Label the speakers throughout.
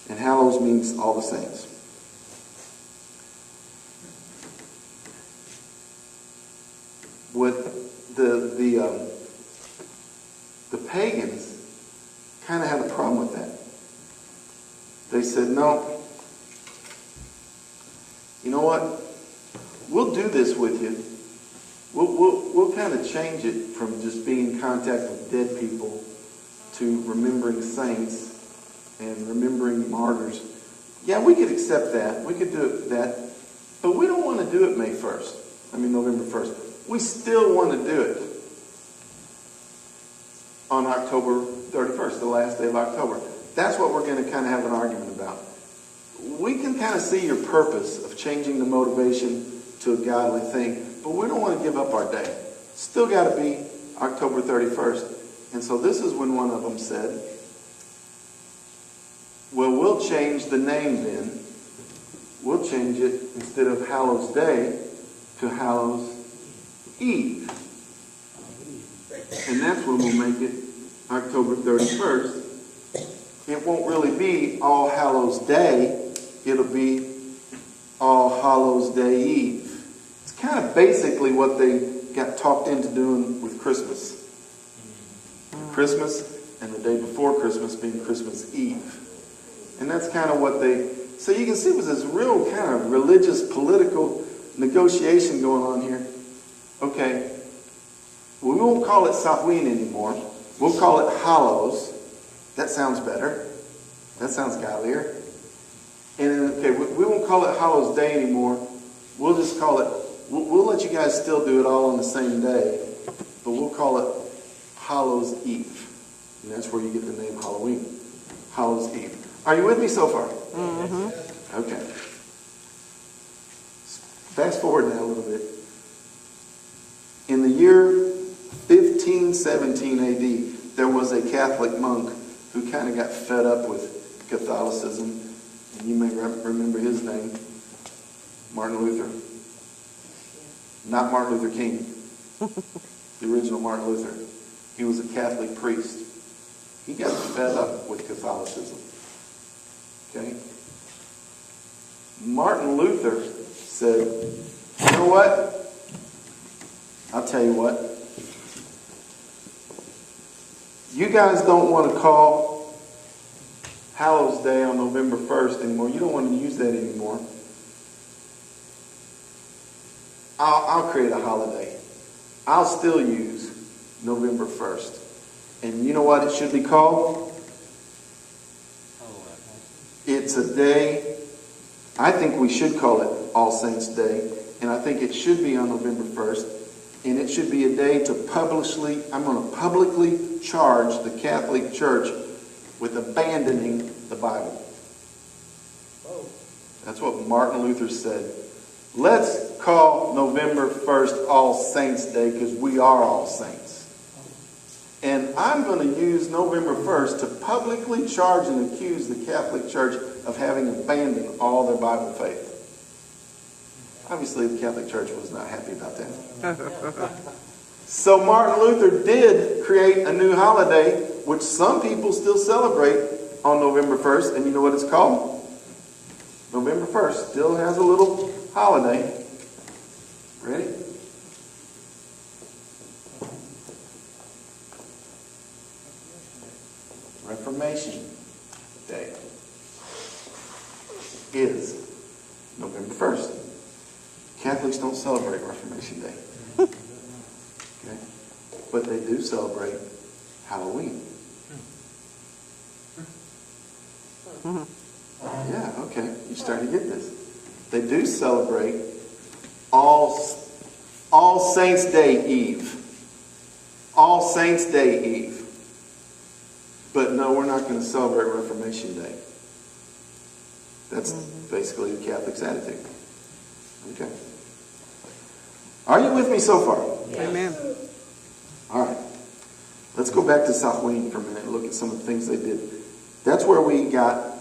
Speaker 1: And Hallows means all the saints. What the pagans kind of had a problem with that. They said, no, you know what? We'll do this with you. We'll kind of change it from just being in contact with dead people to remembering saints and remembering martyrs. Yeah, we could accept that. We could do that. But we don't want to do it November 1st. We still want to do it on October 31st, the last day of October. That's what we're going to kind of have an argument about. We can kind of see your purpose of changing the motivation to a godly thing, but we don't want to give up our day. Still got to be October 31st. And so this is when one of them said, well, we'll change the name then. We'll change it instead of Hallows Day to Hallows Eve. And that's when we'll make it October 31st. It won't really be All Hallows Day. It'll be All Hallows Day Eve. It's kind of basically what they got talked into doing with Christmas. Christmas and the day before Christmas being Christmas Eve. And that's kind of what they... So you can see it was this real kind of religious, political negotiation going on here. Okay, we won't call it Samhain anymore. We'll call it Hallows. That sounds better. That sounds godlier. And okay, we won't call it Hallows Day anymore. We'll just call it, we'll let you guys still do it all on the same day, but we'll call it Hallows Eve. And that's where you get the name Halloween. Hallows Eve. Are you with me so far? Mm-hmm. Okay. Fast forward now a little bit. In the year 1517 AD, there was a Catholic monk who kind of got fed up with Catholicism. And you may remember his name, Martin Luther. Not Martin Luther King, the original Martin Luther. He was a Catholic priest. He got fed up with Catholicism. Okay? Martin Luther said, you know what? I'll tell you what. You guys don't want to call Hallows Day on November 1st anymore. You don't want to use that anymore. I'll create a holiday. I'll still use November 1st. And you know what it should be called? It's a day, I think we should call it All Saints Day. And I think it should be on November 1st. And it should be a day to I'm going to publicly charge the Catholic Church with abandoning the Bible. That's what Martin Luther said. Let's call November 1st All Saints Day because we are all saints. And I'm going to use November 1st to publicly charge and accuse the Catholic Church of having abandoned all their Bible faith. Obviously, the Catholic Church was not happy about that. So Martin Luther did create a new holiday, which some people still celebrate on November 1st. And you know what it's called? November 1st still has a little holiday. Ready? Reformation Day is November 1st. Catholics don't celebrate Reformation Day. Okay? But they do celebrate Halloween. Yeah, okay. You're starting to get this. They do celebrate All Saints Day Eve. All Saints Day Eve. But no, we're not going to celebrate Reformation Day. That's basically the Catholic's attitude. Okay. Are you with me so far?
Speaker 2: Yes. Amen.
Speaker 1: All right. Let's go back to Samhain for a minute and look at some of the things they did. That's where we got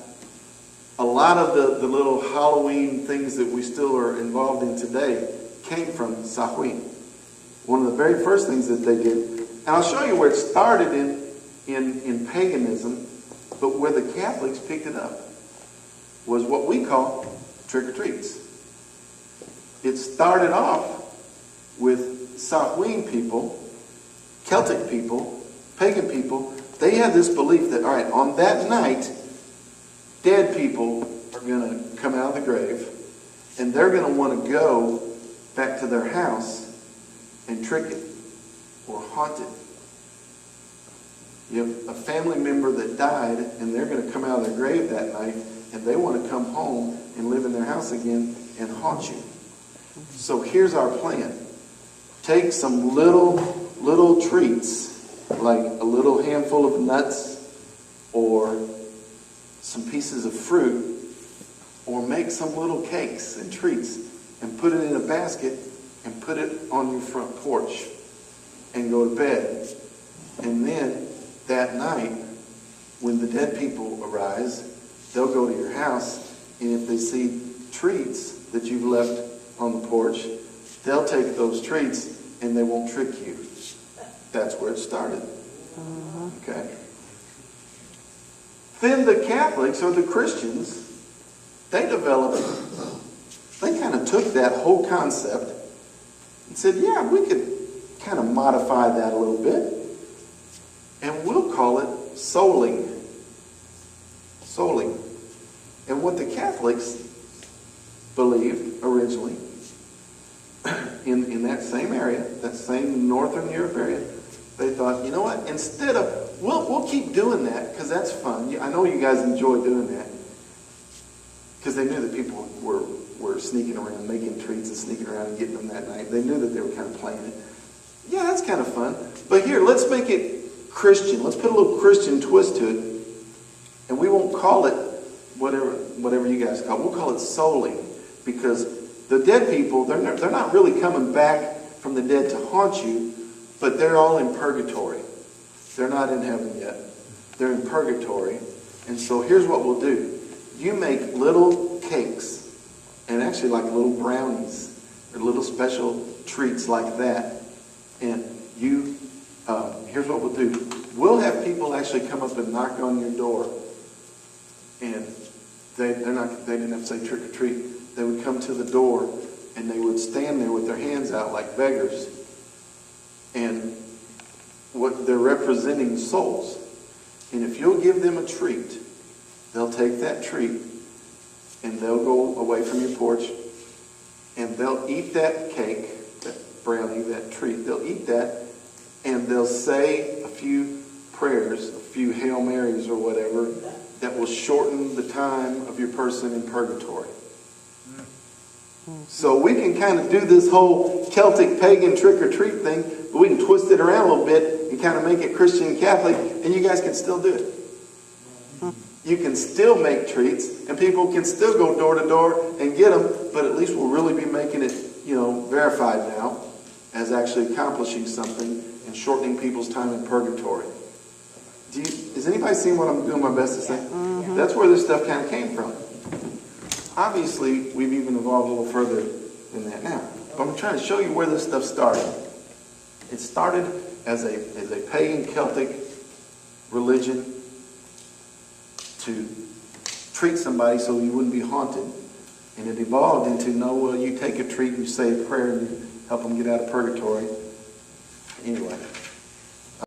Speaker 1: a lot of the little Halloween things that we still are involved in today came from Samhain. One of the very first things that they did, and I'll show you where it started in paganism, but where the Catholics picked it up. was what we call trick-or-treats. It started off with Samhain people, Celtic people, pagan people. They had this belief that, all right, on that night, dead people are going to come out of the grave, and they're going to want to go back to their house and trick it or haunt it. You have a family member that died, and they're going to come out of their grave that night, and they want to come home and live in their house again and haunt you. So here's our plan. Take some little treats, like a little handful of nuts or some pieces of fruit, or make some little cakes and treats and put it in a basket and put it on your front porch and go to bed. And then that night, when the dead people arise, they'll go to your house, and if they see treats that you've left on the porch, they'll take those treats and they won't trick you. That's where it started. Okay? Then the Catholics or the Christians, they kind of took that whole concept and said, yeah, we could kind of modify that a little bit, and we'll call it souling. Souling. And what the Catholics believed originally, in that same area, that same Northern Europe area, they thought, you know what, instead of, we'll keep doing that because that's fun. I know you guys enjoy doing that. Because they knew that people were sneaking around, making treats and sneaking around and getting them that night. They knew that they were kind of playing it. Yeah, that's kind of fun. But here, let's make it Christian. Let's put a little Christian twist to it. And we won't call it whatever you guys call it. We'll call it souling. Because the dead people, they're not really coming back from the dead to haunt you, but they're all in purgatory. They're not in heaven yet. They're in purgatory. And so here's what we'll do. You make little cakes, and actually like little brownies, or little special treats like that. And here's what we'll do. We'll have people actually come up and knock on your door. And they didn't have to say trick or treat. They would come to the door, and they would stand there with their hands out like beggars. And what they're representing souls. And if you'll give them a treat, they'll take that treat and they'll go away from your porch and they'll eat that cake, that brownie, that treat. They'll eat that and they'll say a few prayers, a few Hail Marys or whatever that will shorten the time of your person in purgatory. So we can kind of do this whole Celtic pagan trick-or-treat thing, but we can twist it around a little bit and kind of make it Christian and Catholic, and you guys can still do it. You can still make treats, and people can still go door to door and get them, but at least we'll really be making it, verified now as actually accomplishing something and shortening people's time in purgatory. Is anybody seeing what I'm doing my best to say? Mm-hmm. That's where this stuff kind of came from. Obviously, we've even evolved a little further than that now. But I'm trying to show you where this stuff started. It started as a pagan Celtic religion to treat somebody so you wouldn't be haunted. And it evolved into, you take a treat and you say a prayer and you help them get out of purgatory. Anyway.